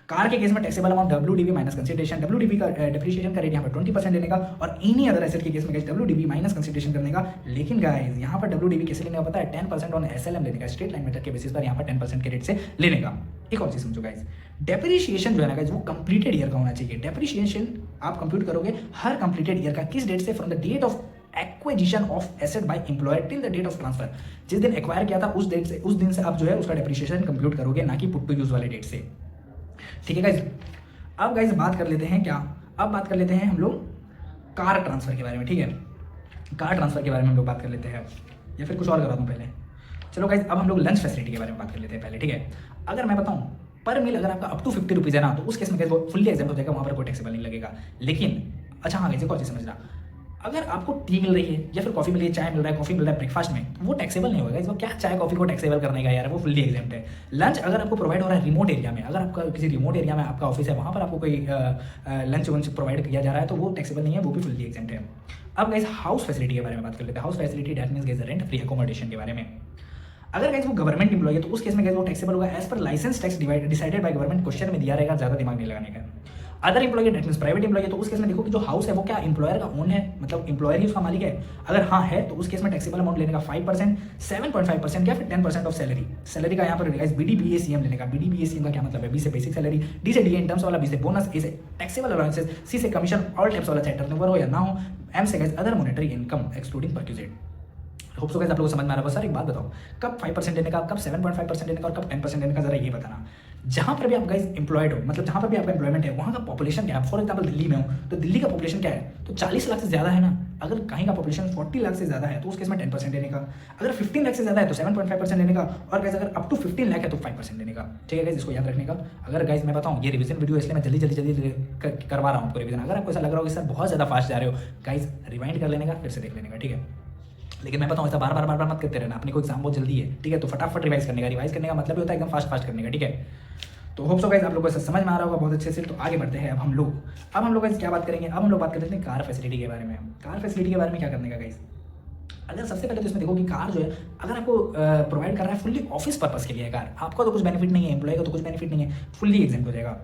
कार के केस में taxable amount WDV minus consideration, WDV का डेप्रिसिएशन का रेट यहाँ पर 20% लेने का, और एनी अदर एसेट के केस में गाइस WDV माइनस कंसिडरेशन करने का। लेकिन गाइस यहाँ पर WDV कैसे लेने का पता है, 10% ऑन SLM लेने का, स्ट्रेट लाइन मेथड के बेसिस पर यहाँ पर 10% के रेट से लेने का। एक और चीज समझो गाइस, डेप्रिसिएशन जो है ना गाइस वो कंप्लीटेड ईयर का होना चाहिए। डेप्रिसिएशन आप कंप्यूट करोगे हर कंप्लीटेड ईयर का, किस डेट से, from the date of acquisition of asset by employer till the date of transfer, जिस दिन एक्वायर किया था उस डेट से, उस दिन से आप जो है उसका डेप्रिसिएशन कंप्यूट करोगे, ना कि पुट टू यूज वाले डेट से। ठीक है गाइस, अब गाइस बात कर लेते हैं क्या, अब बात कर लेते हैं हम लोग कार ट्रांसफर के बारे में। ठीक है, कार ट्रांसफर के बारे में हम लोग बात कर लेते हैं, या फिर कुछ और करा दूं पहले। चलो गाइस अब हम लोग लंच फैसिलिटी के बारे में बात कर लेते हैं पहले। ठीक है, अगर मैं बताऊं पर मील अगर आपका अप टू 50 रुपीज़ है ना, तो उस केस में गाइस वो फुल्ली एग्जाम्प्ट हो जाएगा, वहाँ पर कोई टैक्सेबल नहीं लगेगा। लेकिन अच्छा हाँ गाइस एक और चीज़ समझना, अगर आपको टी मिल रही है या फिर कॉफी मिल रही है, चाय मिल रहा है, कॉफी मिल रहा है ब्रेकफास्ट में, वो टैक्सेबल नहीं होगा। इसमें क्या चाय कॉफी को टैक्सेबल करने का यार, वो फुल्ली एग्जाम्प्ट है। लंच अगर आपको प्रोवाइड हो रहा है रिमोट एरिया में, अगर आपका किसी रिमोट एरिया में आपका ऑफिस है, वहाँ पर आपको कोई लंच वंच प्रोवाइड किया जा रहा है, तो वो टैक्सेबल नहीं है, वो भी फुल्ली एग्जाम्प्ट है। अब गाइस हाउस फैसिलिटी के बारे में बात कर लेते हैं। House facility that means guys rent free accommodation के बारे में। अगर गाइस वो गवर्नमेंट एम्प्लॉय है तो उस केस में गाइस वो टैक्सेबल होगा as per licence tax decided by government, question में दिया रहेगा, ज्यादा दिमाग नहीं लगाने का। Other employ that means private employ है, तो उस केस में देखो कि जो हाउस है वो क्या एम्प्लॉयर का ओन है, मतलब एम्प्लॉयर ही उसका मालिक है। अगर हाँ है तो उस केस में टैक्सेबल अमाउंट लेने का 5%, 7.5% या फिर 10% ऑफ सैलरी। सैलरी का यहाँ पर गाइस BDBACM लेने का। BDBACM का क्या मतलब है, B से बेसिक सैलरी, D से DA इनकम्स वाला, B से बोनस, A से टैक्सेबल अलाउंसेस, C से कमीशन, ऑल टाइप्स वाला चाहे टर्नओवर हो या ना हो, M से guys other monetary income excluding perquisite. Hope so guys आप लोगों को समझ में आ रहा होगा। सर एक बात बताओ, कब 5% लेने का, कब 7.5% लेने का और कब 10% लेने का, जरा ये बताना। जहाँ पर भी आप गाइस एम्प्लॉयड हो, मतलब जहाँ पर भी आपका एम्प्लॉयमेंट है, वहाँ का पॉपुलेशन क्या है। फॉर एग्जाम्पल दिल्ली में हो तो दिल्ली का पॉपुलेशन क्या है, तो 40 लाख से ज़्यादा है ना। अगर कहीं का पॉपुलेशन 40 लाख से ज़्यादा है तो उस केस में 10% लेने का, अगर 15 लाख से ज़्यादा है तो 7.5% लेने का, और गाइस अगर अप टू 15 लाख है तो 5% लेने का। ठीक है गाइस, इसको याद रखने का। अगर गाइस मैं बताऊँ ये रिवीजन वीडियो इसलिए मैं जल्दी करवा रहा हूँ आपको रिवीजन। अगर आपको ऐसा लग रहा हो कि सर बहुत ज़्यादा फास्ट जा रहे हो, गाइस रिवाइंड कर लेने का, फिर से देख लेने का। ठीक है, लेकिन मैं बताऊँ ऐसा बार बार मत करते रहना, अपने को एग्जाम बहुत जल्दी है। ठीक है, तो फटाफट रिवाइज करने का मतलब ही होता है एकदम फास्ट करने का। ठीक है, तो होप सो गाइस आप लोगों को समझ में आ रहा होगा बहुत अच्छे से। तो आगे बढ़ते हैं अब हम लोग गाइस क्या बात करेंगे, अब हम लोग बात कर लेते हैं कार फैसिलिटी के बारे में। कार फैसिलिटी के बारे में क्या करने का गाइस, अगर सबसे पहले तो इसमें देखो कि कार जो है अगर आपको प्रोवाइड कर रहा है फुल्ली ऑफिस पर्पस के लिए कार, आपका तो कुछ बेनिफिट नहीं है, एम्प्लॉय का तो कुछ बेनिफिट नहीं है, फुल्ली एग्जाम्प्ट हो जाएगा।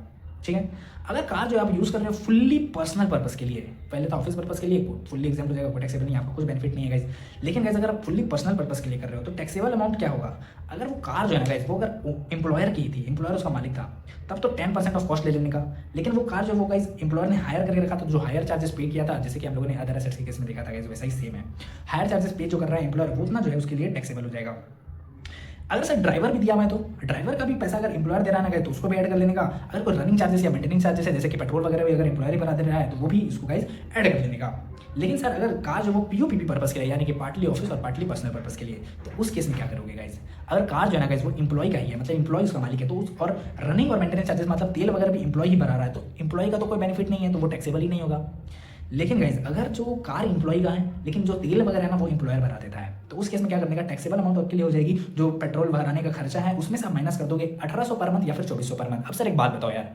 ठीक है, अगर कार जो आप यूज़ कर रहे हो फुल्ली पर्सनल पर्पस के लिए, पहले तो ऑफिस पर्पस के लिए फुल्ली एग्जाम्प्ट हो जाएगा, कोई टैक्सेबल नहीं, आपको कुछ बेनिफिट नहीं है गाइस। लेकिन गाइस अगर आप फुल्ली पर्सनल पर्पस के लिए कर रहे हो तो टैक्सेबल अमाउंट क्या होगा, अगर वो कार जो है ना गाइस वो अगर एम्प्लॉयर की थी, एम्प्लॉयर उसका मालिक था, तब तो 10% ऑफ कॉस्ट ले लेने का। लेकिन वो कार जो वो गाइस एम्प्लॉयर ने हायर करके रखा था, जो हायर चार्जेस पे किया था, जैसे कि हम लोगों ने अदर एसेट्स के केस में देखा था गाइस, वैसा ही सेम है। हायर चार्जेस पे जो कर रहा है एम्प्लॉयर, वो उतना जो है उसके लिए टैक्सेबल हो जाएगा। अगर सर ड्राइवर भी दिया हुआ है तो ड्राइवर का भी पैसा अगर एम्प्लॉयर दे रहा है तो उसको भी ऐड कर लेने का। अगर कोई रनिंग चार्जेस या मेंटेनिंग चार्जेस है, जैसे कि पेट्रोल वगैरह भी अगर एम्प्लॉयर ही बना दे रहा है तो वो भी इसको गाइस ऐड कर लेने का। लेकिन सर अगर कार जो वो POPP पर्पस के लिए, यानी कि पार्टली ऑफिस और पार्टली पर्सनल पर्पस के लिए, तो उस केस में क्या करोगे गाइस, अगर कार जो है ना गाइस वो एम्प्लॉय का ही है, मतलब एम्प्लॉय उसका मालिक है, तो उस और रनिंग और मेंटेनेंस चार्जेस मतलब तेल वगैरह भी एम्प्लॉय ही भरा रहा है, तो एम्प्लॉय का तो कोई बेनिफिट नहीं है, तो वो टैक्सेबल ही नहीं होगा। लेकिन गाइस अगर जो कार एम्प्लॉय का है लेकिन जो तेल वगैरह है ना वो एम्प्लॉयर भरा देता है, तो उस केस में क्या करने का, टैक्सेबल अमाउंट आपके लिए हो जाएगी जो पेट्रोल भराने का खर्चा है उसमें से आप माइनस कर दोगे 1800 पर मंथ या फिर 2400 पर मंथ। अब सर एक बात बताओ यार,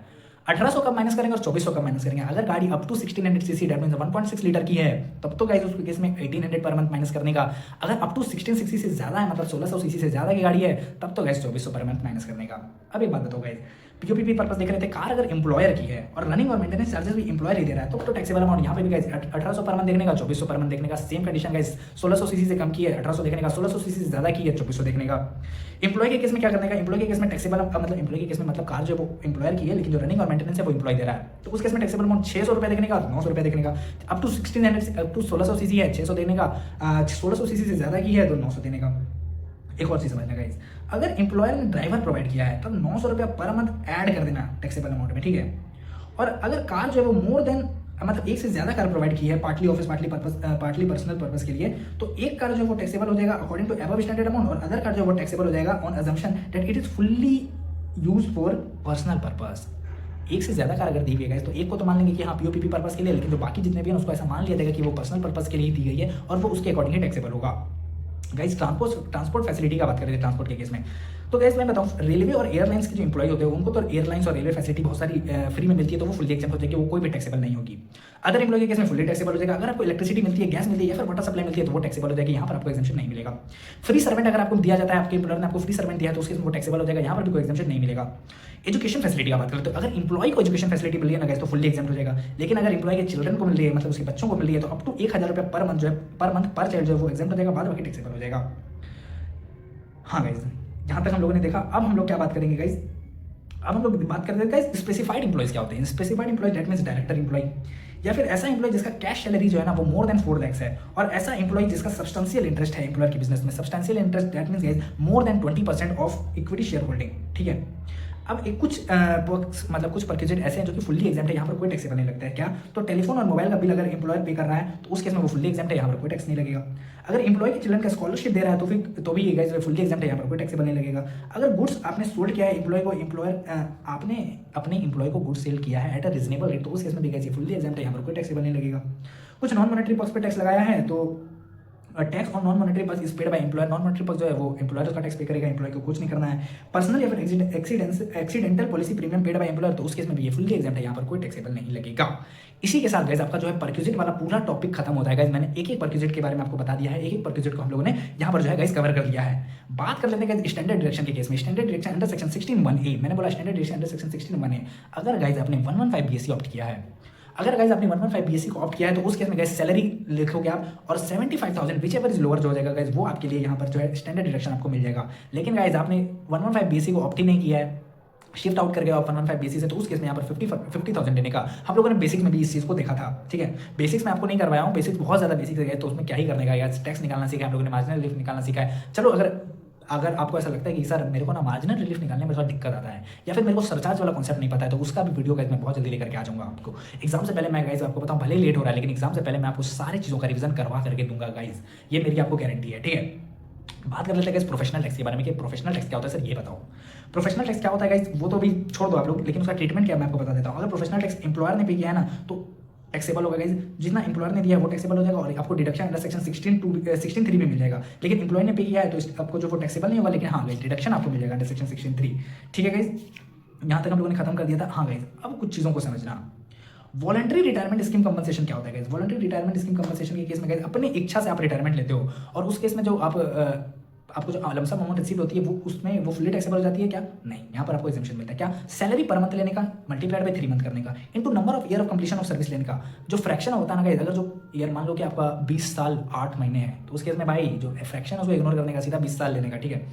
1800 कब माइनस करेंगे और 2400 कब माइनस करेंगे। अगर गाड़ी up to 1600 cc that means 1.6 litre की है तब तो गाइस उसके केस में 1800 पर मंथ माइनस करने का। अगर अप टू 1660 से ज्यादा है मतलब 1600 सीसी से ज्यादा की गाड़ी है तब तो गाइस 2400 पर मंथ माइनस करने का। अब एक बात बताओ गाइस, पीओपीपी पर्पस देख रहे थे, कार अगर एम्प्लॉयर की है और रनिंग और मेंटेनेंस चार्जेस भी एम्प्लॉयर ही दे रहा है तो टैक्सेबल अमाउंट यहाँ पे भी गाइस 1800 पर मंथ देखने का, 2400 पर मंथ देखने का। सेम कंडीशन गाइस 1600 सीसी से कम की है 1800 देखने का, 1600 सीसी से ज्यादा की है 2400 देखने का। एम्प्लॉय के केस में क्या करने का, एम्प्लॉय के केस में टैक्सेबल मतलब एम्प्लॉय के केस में मतलब कार जो वो एम्प्लॉयर की है लेकिन जो रनिंग और मेंटेनेंस है वो एम्प्लॉय दे रहा है तो उस केस में टैक्सेबल अमाउंट 600 रुपये देखने का, 900 रुपये देखने का। Up to 1600 up to 1600 cc है 600 देने का, 1600 सीसी से ज्यादा की है तो 900 देने का। एक और चीज समझना गाइस, अगर एम्प्लॉयर ने ड्राइवर प्रोवाइड किया है तब 900 रुपया पर मंथ ऐड कर देना टैक्सेबल अमाउंट में, ठीक है। और अगर कार जो है वो मोर देन मतलब एक से ज्यादा कार प्रोवाइड की है partly office partly personal purpose के लिए तो एक कार जो है वो टैक्सेबल हो जाएगा according to above standard amount और अदर कार जो है वो टैक्सेबल हो जाएगा on assumption that it is fully use for personal purpose. एक से ज्यादा कार अगर दी गई है तो एक को तो मान लेंगे कि हाँ पीओपीपी पर्पस के लिए, लेकिन जो बाकी जितने भी हैं उसको ऐसा मान लिया जाएगा कि वो पर्सनल पर्पस के लिए दी गई है और वो उसके अकॉर्डिंग ही टैक्सेबल होगा। गाइस ट्रांसपोर्ट फैसिलिटी का बात करें ट्रांसपोर्ट के केस में तो गाइस मैं बताऊं रेलवे और एयरलाइंस के जो एम्प्लॉय होते हैं उनको तो एयरलाइंस और रेलवे फैसिलिटी बहुत सारी फ्री में मिलती है तो वो फुल्ली एग्जाम्पल हो जाएगी, वो कोई भी टैक्सेबल नहीं होगी। अदर एम्प्लॉय के केस में फुल्ली टैक्सेबल हो जाएगा। अगर आपको इलेक्ट्रिसिटी मिलती है, गैस मिलती है या फिर वाटर सप्लाई मिलती है तो वो टैक्सेबल हो जाएगी, यहाँ पर आपको एग्जाम्पशन नहीं मिलेगा। फ्री सर्वेंट अगर आपको दिया जाता है, आपके एम्प्लॉयर ने आपको फ्री सर्वेंट दिया है तो उसके वो टैक्सेबल हो जाएगा, यहाँ पर भी कोई एग्जाम्पशन नहीं मिलेगा। एजुकेशन फैसिलिटी का बात करें तो अगर एम्प्लॉय को एजुकेशन फैसिलिटी मिल रही है ना गाइस तो फुल्ली एग्जाम्पट हो जाएगा, लेकिन अगर एम्प्लॉय के चिल्ड्रन को मिल रही है मतलब उसके बच्चों को मिल रही है तो अप टू 1000 रुपये पर मंथ जो है पर चाइल्ड जो है वो एग्जाम्ट हो जाएगा, बाद बाकी टैक्सेबल हो जाएगा। हाँ गाइस जहाँ तक हम लोगों ने देखा, अब हम लोग क्या बात करेंगे गाइस, अब हम लोग बात करते हैं गाइस स्पेसिफाइड एम्प्लॉयज क्या होते हैं। Specified employ that means director employ या फिर ऐसा एम्प्लॉय जिसका कैश सैलरी जो है ना वो मोर देन 4 lakhs है और ऐसा एम्प्लॉय जिसका सब्सटेंशियल इंटरेस्ट है एम्प्लॉयर के बिजनेस में। Substantial interest that means guys more than 20% of equity share holding, ठीक है। अब एक कुछ मतलब कुछ परक्यूजिट ऐसे हैं जो कि फुल्ली एग्जाम्ट है, यहाँ पर कोई टैक्स नहीं लगता है। क्या तो टेलीफोन और मोबाइल का बिल अगर एम्प्लॉयर पे कर रहा है तो उस केस में वो फुल्ली एग्जाम्ट है, यहाँ पर कोई टैक्स नहीं लगेगा। अगर एम्प्लॉय के चिल्ड्रन का स्कॉलरशिप दे रहा है तो फिर तो भी गाइस फुल्ली एग्जाम्ट है, यहाँ पर कोई टैक्सेबल नहीं लगेगा। अगर गुड्स आपने सोल्ड किया है आपने अपने एम्प्लॉय को गुड्स सेल किया है एट अ रीजनेबल रेट तो उस केस में भी गाइस फुल्ली एग्जाम्ट है, यहाँ पर कोई टैक्सेबल नहीं लगेगा। कुछ नॉन मॉनेटरी पक्ष पे टैक्स लगाया है तो टैक्स ऑन नॉन मॉनेटरी पक्ष is paid by employer. Non monetary पक्ष जो है वो एम्प्लॉयर का टैक्स पे करेगा, एम्प्लॉय को कुछ नहीं करना है। पर्सनल या फिर accidental policy premium paid by employer तो उस केस में भी ये फुल्ली एग्जाम्ट है, यहाँ पर कोई टैक्सेबल नहीं लगेगा। इसी के साथ गाइस आपका जो है परक्यूजिट वाला पूरा टॉपिक खत्म होता है। गाइस मैंने एक एक परक्यूजिट के बारे में आपको बता दिया है, एक एक परक्यूजिट को हम लोगों ने यहाँ पर जो है गाइस कवर कर लिया है। बात कर लेते हैं गाइस स्टैंडर्ड डिडक्शन के केस में। Standard deduction under section 16(1)(a), मैंने बोला standard deduction under section 16(1)(a) अगर गाइस आपने 115 बीएससी ऑप्ट किया है, अगर गाइस आपने 115 बीएससी को ऑप्ट किया है तो उस केस में गाइस सैलरी लिखोगे आप और 75,000 विच एवर इज लोअर जो हो जाएगा गाइस वो आपके लिए यहाँ पर जो है स्टैंडर्ड डिडक्शन आपको मिल जाएगा। लेकिन गाइस आपने 115 बीएससी को ऑप्ट ही नहीं किया है, शिफ्ट आउट कर गया 115 बेसिस से तो उस केस में यहाँ पर 50,000 देने का हम लोगों ने बेसिक्स में भी इस चीज़ को देखा था, ठीक है। बेसिक्स में आपको नहीं करवाया हूँ, बेसिक्स बहुत ज़्यादा बेसिक्स है तो उसमें क्या ही करने का यार, टैक्स निकालना सीखा हम लोगों ने, मार्जिनल रिलीफ निकालना सीखा है। चलो अगर आपको ऐसा लगता है कि सर मेरे को ना मार्जिनल रिलीफ निकालने में थोड़ा दिक्कत आता है या फिर मेरे को सरचार्ज वाला कॉन्सेप्ट नहीं पता है तो उसका भी वीडियो गाइस मैं बहुत जल्दी लेकर के आ जाऊंगा आपको। एग्जाम से पहले मैं गाइस आपको बताऊं भले लेट हो रहा है लेकिन एग्जाम से पहले मैं आपको सारी चीज़ों का रिवीजन करवा करके दूंगा गाइस, ये मेरी आपको गारंटी है, ठीक है। बात कर लेते हैं गाइस प्रोफेशनल टैक्स के बारे में कि प्रोफेशनल टैक्स क्या होता है सर, ये बताओ। प्रोफेशनल टैक्स क्या होता है गाइस वो तो भी छोड़ दो आप लोग, लेकिन उसका ट्रीटमेंट क्या मैं आपको बता देता हूँ। अगर प्रोफेशनल टैक्स एम्प्लॉयर ने पे किया है ना तो टैक्सेबल होगा गाइस, जितना एम्प्लॉयर ने दिया है वो टैक्सेबल हो जाएगा और आपको डिडक्शन अंडर सेक्शन 16(3) में मिल जाएगा। लेकिन एम्प्लॉय ने पे किया है तो आपको जो वो टैक्सेबल नहीं होगा, लेकिन हाँ गाइस डिडक्शन आपको मिल जाएगा अंडर सेक्शन 16(3), ठीक है गाइस। यहाँ तक हम लोगों ने खत्म कर दिया था। हाँ गाइस अब कुछ चीज़ों को समझना, वॉलंटरी रिटायरमेंट स्कीम कंपनसेशन क्या होता है guys. Voluntary retirement scheme compensation के केस में गाइस अपनी इच्छा से आप रिटायरमेंट लेते हो और उस केस में जो आपको जो लमसम अमाउंट रिसीव होती है वो उसमें वो फुल्ली टैक्सेबल हो जाती है क्या, नहीं, यहाँ पर आपको एग्जेम्पशन मिलता है। क्या सैलरी पर मंथ लेने का मल्टीप्लाइड बाय 3 मंथ करने का into number of year of completion of service लेने का, जो फ्रैक्शन होता है ना गाइस, अगर जो ईयर मान लो कि आपका 20 साल 8 महीने है तो उस केस में भाई जो फ्रैक्शन है उसको इग्नोर करने का, सीधा 20 साल लेने का, ठीक है।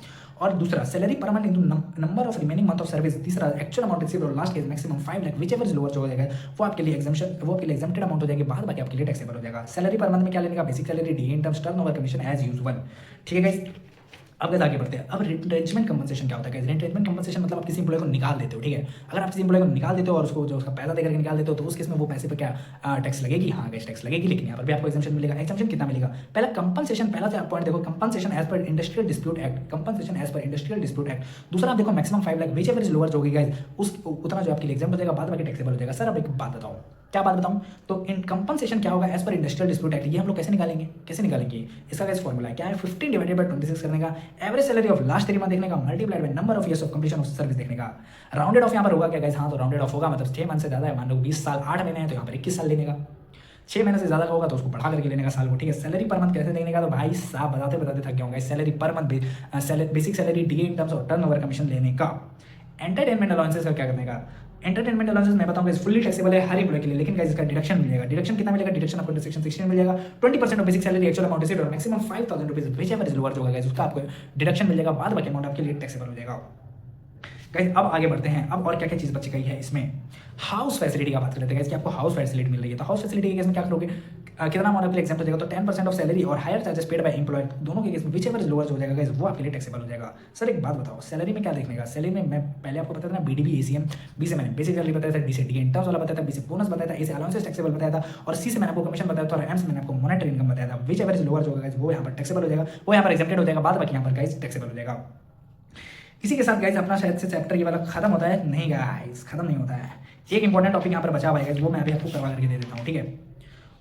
और दूसरा salary per month into number of remaining month of service, तीसरा एक्चुअल अमाउंट रिसीव्ड और last case maximum 5 lakh whichever is lower जो हो जाएगा वो आपके लिए एग्जाम्प्टेड अमाउंट हो जाएगी, बाद बाकी आपके लिए टैक्सेबल हो जाएगा। सैलरी पर मंथ में क्या लेने का, basic salary, D income, turnover commission as usual, ठीक है गाइस। अब गाइस आगे बढ़ते हैं। अब रिट्रेंचमेंट कंपनसेशन क्या होता है गाइस। रिट्रेंचमेंट कंपनसेशन मतलब आप किसी एम्प्लॉय को निकाल देते हो, ठीक है। अगर आप किसी एम्प्लॉय को निकाल देते हो और उसको जो उसका पैसा देकर के निकाल देते हो तो उस केस में वो पैसे पे क्या टैक्स लगेगी, हाँ गाइस टैक्स लगेगी, लेकिन यहाँ पर भी आपको एग्जेम्पशन मिलेगा। एग्जेम्पशन कितना मिलेगा, पहला कंपनसेशन, पहला जो पॉइंट देखो compensation as per industrial dispute act, compensation as per industrial dispute act. दूसरा आप देखो maximum 5 lakh whichever is lower जो होगी गाइस उस उतना जो आपके लिए एग्जाम हो जाएगा, बाद बाकी टैक्सेबल हो जाएगा। सर अब एक बात बताओ, क्या बात बताऊं, तो इन कंपनसेशन क्या होगा as per industrial dispute act, ये हम लोग कैसे निकालेंगे, इसका कैसे फॉर्मूला है, क्या है 15 डिवाइडेड बाय 26 करने का, average salary of last 3 month देखने का, multiplied by number of years of completion of service देखने का, राउंडेड ऑफ यहाँ पर होगा क्या गाइस, हाँ तो राउंडेड ऑफ होगा, मतलब 6 मंथ से ज़्यादा है, मान लो 20 साल 8 महीने हैं तो यहाँ पर 21 साल लेने का, 6 महीने से ज़्यादा का होगा तो उसको बढ़ा करके लेने का साल को, ठीक है। सैलरी पर मंथ कैसे देखने का, तो भाई साहब बताते बताते थक गया होंगे, salary per month basic salary D in terms of turnover commission लेने का। एंटरटेनमेंट अलाउंसेस का क्या करने का, एंटरटेनमेंट अलाउंसेस मैं बताऊंगा फुल्ली टैक्सेबल है हर एम्प्लॉय के लिए, लेकिन गाइस इसका डिडक्शन मिलेगा, डिडक्शन कितना मिलेगा, डिडक्शन आपको सेक्शन 16 मिल जाएगा, 20% of basic salary actual amount is maximum 5000 rupees which ever is lower जो होगा उसका आपको डिडक्शन मिल जाएगा, बाद बाकी अमाउंट आपके लिए टैक्सेबल हो जाएगा। गाइस अब आगे बढ़ते हैं, अब और क्या क्या चीज़ बची गई है इसमें, हाउस फैसिलिटी का बात कर लेते हैं कि आपको हाउस फैसिलिटी मिल रही है, तो हाउस फैसिलिटी के केस में क्या करोगे, कितना अमाउंट आपके एग्जाम हो जाएगा, तो 10% ऑफ सैलरी और hire charges paid by employ दोनों के केस में विच एवर इज लोअर हो जाएगा गाइस वो आपके लिए टैक्सेबल हो जाएगा। सर एक बात बताओ, सैलरी में क्या देखने का, सैलरी में मैं पहले आपको बताया था ना बीडीबी एसीएम, बी से मैंने बेसिक सैलरी बताया था, डी से डी इंटर्म्स वाला बताया था, बी से बोनस बताया था, ए से अलाउंसेस टैक्सेबल बताया था, और सी से मैंने आपको कमीशन बताया था, और एम से मैंने आपको मॉनेटरी इनकम बताया था, विच एवर इज लोअर जो होगा वो यहाँ पर टैक्सेबल हो जाएगा, वो यहाँ पर एग्जेम्प्टेड हो जाएगा, बाद बाकी यहाँ पर गाइस टैक्सेबल हो जाएगा। इसी के साथ गाइस अपना शायद से चैप्टर ये वाला खत्म होता है, नहीं गाइस खत्म नहीं होता है, एक इंपॉर्टेंट टॉपिक यहाँ पर बचा हुआ है वो मैं अभी आपको करवा करके दे देता हूँ, ठीक है,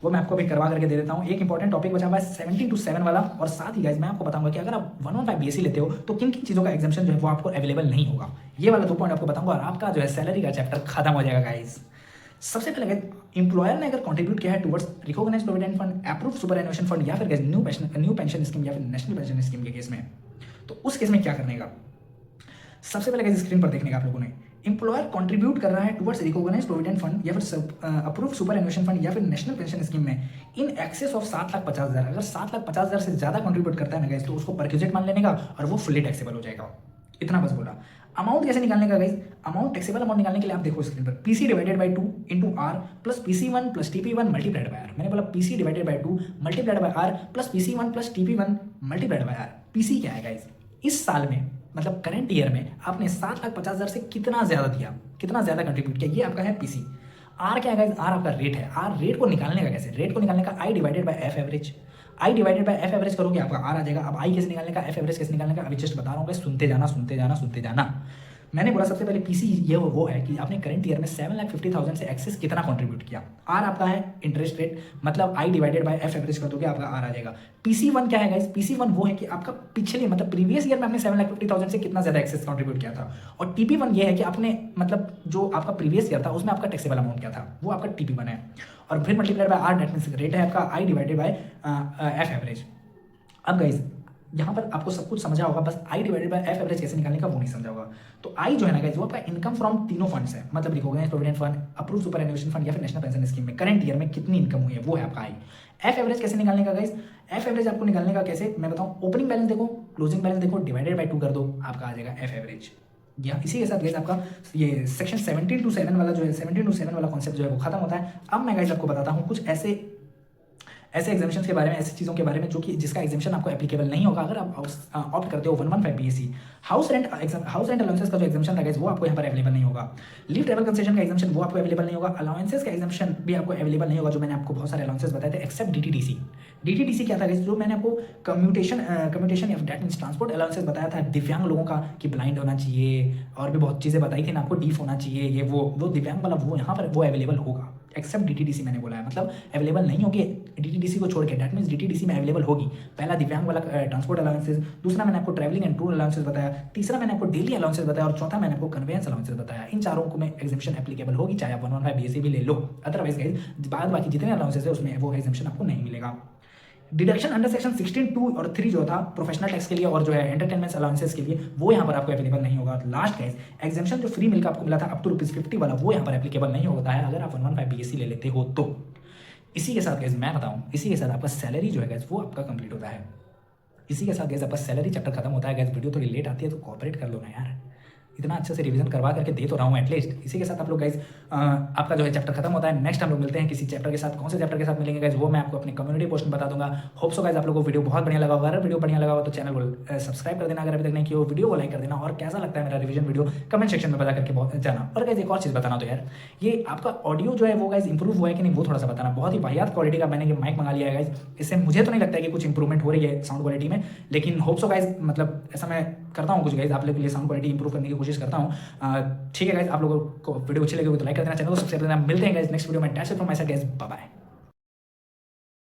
वो मैं आपको अभी करवा करके दे देता हूँ। एक इंपॉर्टेंट टॉपिक बचा हुआ है 17 to 7 वाला, और साथ ही गाइस मैं आपको बताऊंगा कि अगर आप 115 बीएससी लेते हो तो किन किन चीज़ों का एग्जाम्शन जो है वो आपको अवेलेबल नहीं होगा, ये वाला 2 पॉइंट आपको बताऊंगा, और आपका जो है सैलरी का चैप्टर खत्म हो जाएगा गाइस। सबसे पहले इंप्लॉयर ने अगर कंट्रीब्यूट किया है towards recognised provident fund, approved superannuation fund, या फिर न्यू पेंशन स्कीम या फिर नेशनल पेंशन स्कीम के केस में, तो उस केस में क्या करने का, सबसे पहले स्क्रीन पर देखने का आप लोगों ने, इंप्लॉयर कंट्रीब्यूट कर रहा है टुवर्ड्स रिकॉग्नाइज्ड प्रोविडेंट फंड या फिर अप्रूव्ड सुपरएनुएशन फंड या फिर नेशनल पेंशन स्कीम में इन एक्सेस ऑफ 7,50,000, अगर 7,50,000 से ज्यादा कंट्रीब्यूट करता है ना गाइस तो उसको परक्यूजेट मान लेने का और वो फुल्ली टैक्सेबल हो जाएगा। इतना बस बोला। अमाउंट कैसे निकालने का गाइस, अमाउंट टैक्सेबल अमाउंट निकालने के लिए आप देखो स्क्रीन पर PC divided by 2 into R plus PC1 plus TP1 multiplied by R, मैंने बोला PC divided by 2 multiplied by R plus PC1 plus TP1 multiplied by R. PC क्या है गाइस, इस साल में मतलब करंट ईयर में आपने 7,50,000 से कितना ज्यादा दिया, कितना ज्यादा कंट्रीब्यूट किया, ये आपका है पीसी। आर क्या है गाइस, आर आपका रेट है। आर रेट को निकालने का कैसे, रेट को निकालने का I divided by F average, I divided by F average करोगे आपका आर आ जाएगा। अब आई कैसे निकालने का, एफ एवरेज कैसे निकालने का, अभी जस्ट बता रहा हूँ, सुनते जाना सुनते जाना सुनते जाना। मैंने बोला सबसे पहले पीसी ये वो है कि आपने करंट ईयर में 7,50,000 से एक्सेस कितना कंट्रीब्यूट किया। आर आपका है इंटरेस्ट रेट, मतलब आई डिवाइडेड बाय एफ एवरेज कर दोगे आपका आर आ जाएगा। PC1 क्या है गाइस, PC1 वो है कि आपका पिछले मतलब प्रीवियस ईयर में आपने 7,50,000 से कितना ज्यादा एक्सेस कंट्रीब्यूट किया था। और TP1 ये है कि आपने मतलब जो आपका प्रीवियस ईयर था उसमें आपका टैक्सेबल अमाउंट क्या था, वो आपका TP1 है। और फिर multiplied by R, that means rate है आपका I divided by F average. अब गाइस यहाँ पर आपको सब कुछ समझा होगा, बस I divided by F average कैसे निकालने का वो नहीं समझा होगा। तो आई जो है ना गाइस वो आपका इनकम फ्रॉम तीनों फंड्स है, मतलब recognised provident fund, approved superannuation fund या फिर नेशनल पेंशन स्कीम में करंट ईयर में कितनी इनकम हुई है वो है आपका आई। एफ एवरेज कैसे निकालने का गाइस, एफ एवरेज आपको निकालने का कैसे मैं बताऊँ, ओपनिंग बैलेंस देखो, क्लोजिंग बैलेंस देखो, डिवाइडेड बाय 2 कर दो, आपका आ जाएगा एफ एवरेज। या इसी के साथ गाइस आपका ये सेक्शन 17 to 7 वाला जो है 17 to 7 वाला कॉन्सेप्ट जो है वो खत्म होता है। अब मैं गाइस आपको बताता हूँ कुछ ऐसे एग्जामिशन के बारे में, ऐसी चीज़ों के बारे में जो कि जिसका एग्जामिशन आपको एप्लीकेबल नहीं होगा अगर आप ऑप्ट करते हो 115 बीएससी। हाउस रेंट अलाउंसेस का जो एग्जामिशन था वो आपको यहाँ पर अवेलेबल नहीं होगा। लीव ट्रैवल कंसेशन का एग्जामिशन वो आपको अवेलेबल नहीं होगा। अलाउंसेस का एग्जामिशन भी आपको अवेलेबल नहीं होगा, जो मैंने आपको बहुत सारे अलाउंसेस बताए थे एक्सेप्ट DTDC। DTDC क्या था जो मैंने आपको कम्यूटेशन या दैट मींस ट्रांसपोर्ट अलाउंसेस बताया था दिव्यांग लोगों का कि ब्लाइंड होना चाहिए, और भी बहुत चीज़ें बताई थी ना आपको, डीफ होना चाहिए, ये वो दिव्यांग वाला वो यहाँ पर वो अवेलेबल होगा। एक्सेप्ट DTDC मैंने बोला है, मतलब अवेलेबल नहीं होगी DTDC को छोड़ के, दैट मींस DTDC में अवेलेबल होगी। पहला दिव्यांग वाला ट्रांसपोर्ट अलाउंसेस, दूसरा मैंने आपको ट्रैवलिंग एंड टूर अलाउंसेस बताया, तीसरा मैंने आपको डेली अलाउंसेस बताया, और चौथा मैंने आपको कन्वेंस अलाउंसेस बताया। इन चारों को में एग्जामिशन एप्लीकेबल होगी, चाहे आप 115 बीएससी भी ले लो, अदरवाइज गाइस बाद बाकी जितने अलाउंसेस है उसमें वो एग्जामिशन आपको नहीं मिलेगा। डिडक्शन अंडर सेक्शन 16(2) और 3 जो था प्रोफेशनल टैक्स के लिए और जो है एंटरटेनमेंट अलाउंसेस के लिए, वो यहाँ पर आपको अवेलेबल नहीं होगा। लास्ट गाइस एग्जामिशन जो फ्री मिल का आपको मिला था अप टू ₹50 वाला, वो यहाँ पर एप्लीकेबल नहीं होता है अगर आप 115 बीएससी ले लेते हो तो। इसी के साथ गाइस मैं बताऊँ, इसी के साथ आपका सैलरी जो है गाइस वो आपका कंप्लीट होता है। इसी के साथ गाइस आपका सैलरी चैप्टर खत्म होता है। गाइस वीडियो थोड़ी लेट आती है तो कॉपरेट कर लो ना यार, इतना अच्छे से रिवीजन करवा करके दे तो रहा हूँ एटलीस्ट। इसी के साथ आप लोग गाइस आपका जो है चैप्टर खत्म होता है। नेक्स्ट हम लोग मिलते हैं किसी चैप्टर के साथ, कौन से चैप्टर के साथ मिलेंगे गाइस वो मैं आपको अपनी कम्युनिटी पोस्ट में बता दूंगा। होप सो गाइस आप लोगों को वीडियो बहुत बढ़िया लगा होगा। अगर वीडियो बढ़िया लगा हो तो चैनल को सब्सक्राइब कर देना अगर अभी तक नहीं किया हो, वीडियो को लाइक कर देना, और कैसा लगता है मेरा रिवीजन वीडियो कमेंट सेक्शन में बता करके बहुत जाना। और गाइस एक और चीज़ बताना, तो यार ये आपका ऑडियो जो है वो गाइस इंप्रूव हुआ है कि नहीं वो थोड़ा सा बताना। बहुत ही वाहियात क्वालिटी का मैंने ये माइक मंगा लिया है गाइस, इससे मुझे तो नहीं लगता है कि कुछ इंप्रूवमेंट हो रही है साउंड क्वालिटी में, लेकिन होप सो गाइस मतलब ऐसा मैं करता हूँ कुछ गाइस आप लोग के लिए साउंड क्वालिटी इंप्रूव करने की कोशिश करता हूँ। ठीक है गाइस, आप लोगों को वीडियो अच्छी लगी होगी तो लाइक कर देना, चैनल को सब्सक्राइब कर देना। मिलते हैं गाइस नेक्स्ट वीडियो में। That's it from my side guys, bye bye.